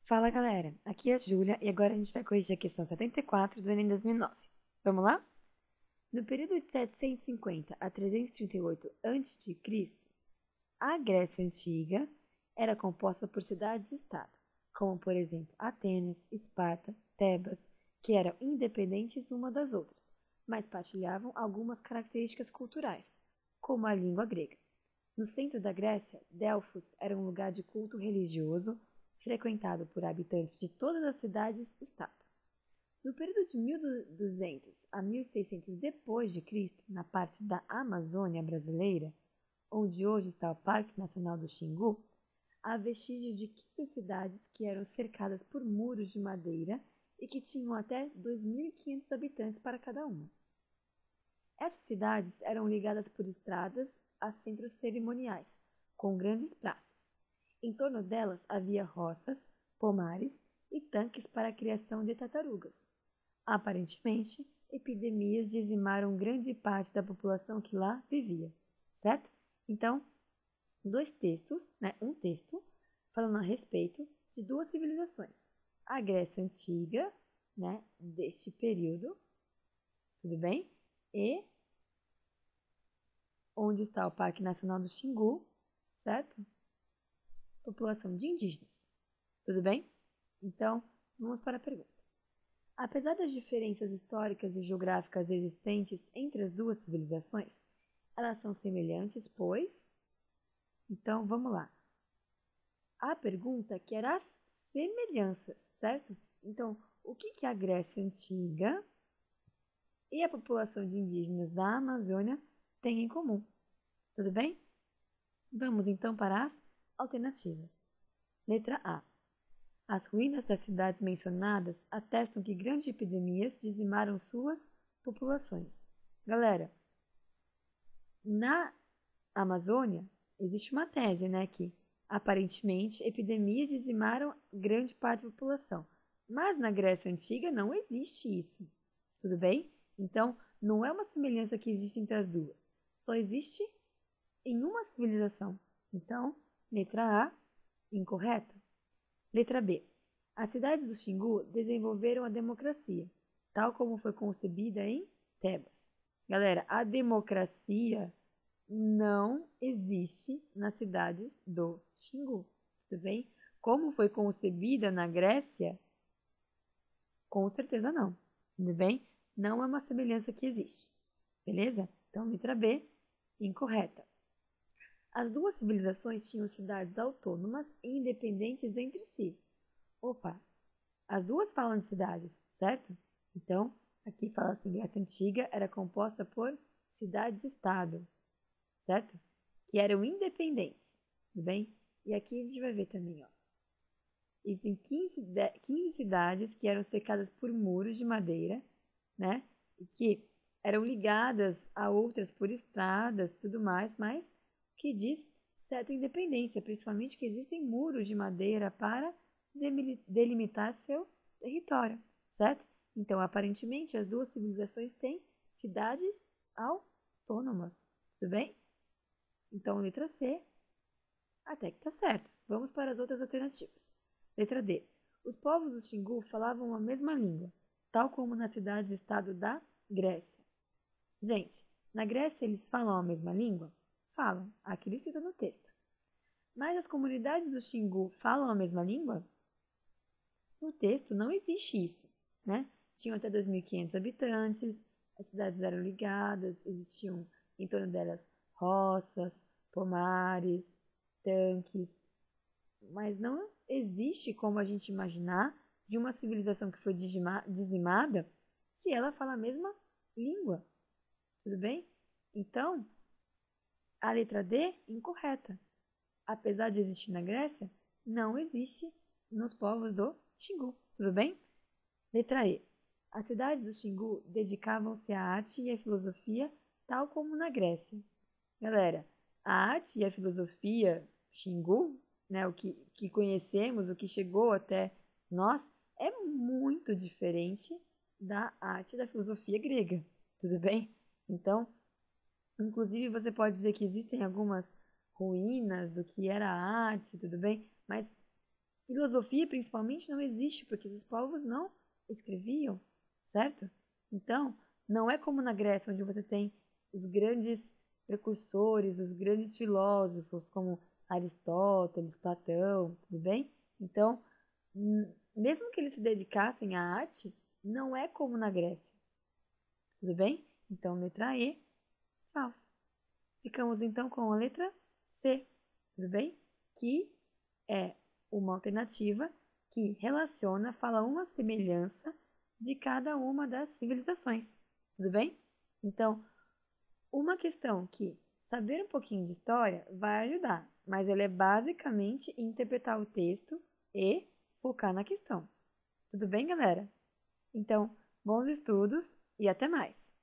Fala galera, aqui é a Júlia e agora a gente vai corrigir a questão 74 do Enem 2009. Vamos lá? No período de 750 a 338 a.C., a Grécia Antiga era composta por cidades-estado, como por exemplo Atenas, Esparta, Tebas, que eram independentes uma das outras, mas partilhavam algumas características culturais, como a língua grega. No centro da Grécia, Delfos era um lugar de culto religioso frequentado por habitantes de todas as cidades-estado. No período de 1200 a 1600 d.C., na parte da Amazônia brasileira, onde hoje está o Parque Nacional do Xingu, há vestígios de 15 cidades que eram cercadas por muros de madeira e que tinham até 2.500 habitantes para cada uma. Essas cidades eram ligadas por estradas a centros cerimoniais, com grandes praças. Em torno delas havia roças, pomares e tanques para a criação de tartarugas. Aparentemente, epidemias dizimaram grande parte da população que lá vivia, certo? Então, dois textos, um texto, falando a respeito de duas civilizações. A Grécia Antiga, deste período, tudo bem? E onde está o Parque Nacional do Xingu, certo? População de indígenas, tudo bem? Então, vamos para a pergunta. Apesar das diferenças históricas e geográficas existentes entre as duas civilizações, elas são semelhantes, pois... Então, vamos lá. A pergunta que era as semelhanças, certo? Então, o que a Grécia Antiga e a população de indígenas da Amazônia têm em comum? Tudo bem? Vamos então para as alternativas. Letra A. As ruínas das cidades mencionadas atestam que grandes epidemias dizimaram suas populações. Galera, na Amazônia existe uma tese, que aparentemente epidemias dizimaram grande parte da população. Mas na Grécia Antiga não existe isso. Tudo bem? Então, não é uma semelhança que existe entre as duas. Só existe em uma civilização. Então, letra A, incorreta. Letra B. As cidades do Xingu desenvolveram a democracia, tal como foi concebida em Tebas. Galera, a democracia não existe nas cidades do Xingu, tudo bem? Como foi concebida na Grécia? Com certeza não, tudo bem? Não é uma semelhança que existe, beleza? Então, letra B, incorreta. As duas civilizações tinham cidades autônomas e independentes entre si. Opa, as duas falam de cidades, certo? Então, aqui fala assim, Grécia Antiga era composta por cidades-estado, certo? Que eram independentes, tudo bem? E aqui a gente vai ver também, ó. Existem 15 cidades que eram cercadas por muros de madeira, E que eram ligadas a outras por estradas, tudo mais, mas que diz certa independência, principalmente que existem muros de madeira para delimitar seu território, certo? Então, aparentemente, as duas civilizações têm cidades autônomas, tudo bem? Então, letra C, até que tá certo. Vamos para as outras alternativas. Letra D. Os povos do Xingu falavam a mesma língua, tal como nas cidades-estado da Grécia. Gente, na Grécia eles falam a mesma língua? Falam, aqui ele cita no texto. Mas as comunidades do Xingu falam a mesma língua? No texto não existe isso, Tinham até 2.500 habitantes, as cidades eram ligadas, existiam em torno delas roças, pomares, tanques, mas não existe como a gente imaginar de uma civilização que foi dizimada se ela fala a mesma língua, tudo bem? Então, a letra D, incorreta. Apesar de existir na Grécia, não existe nos povos do Xingu, tudo bem? Letra E. As cidades do Xingu dedicavam-se à arte e à filosofia, tal como na Grécia. Galera, a arte e a filosofia Xingu, o que conhecemos, o que chegou até nós, é muito diferente da arte e da filosofia grega, tudo bem? Então, inclusive você pode dizer que existem algumas ruínas do que era a arte, tudo bem? Mas Filosofia, principalmente, não existe, porque esses povos não escreviam, certo? Então, não é como na Grécia, onde você tem os grandes precursores, os grandes filósofos, como Aristóteles, Platão, tudo bem? Então, mesmo que eles se dedicassem à arte, não é como na Grécia, tudo bem? Então, letra E, falsa. Ficamos então com a letra C, tudo bem? Que é uma alternativa que relaciona, fala uma semelhança de cada uma das civilizações, tudo bem? Então, uma questão que saber um pouquinho de história vai ajudar, mas ela é basicamente interpretar o texto e focar na questão. Tudo bem, galera? Então, bons estudos e até mais!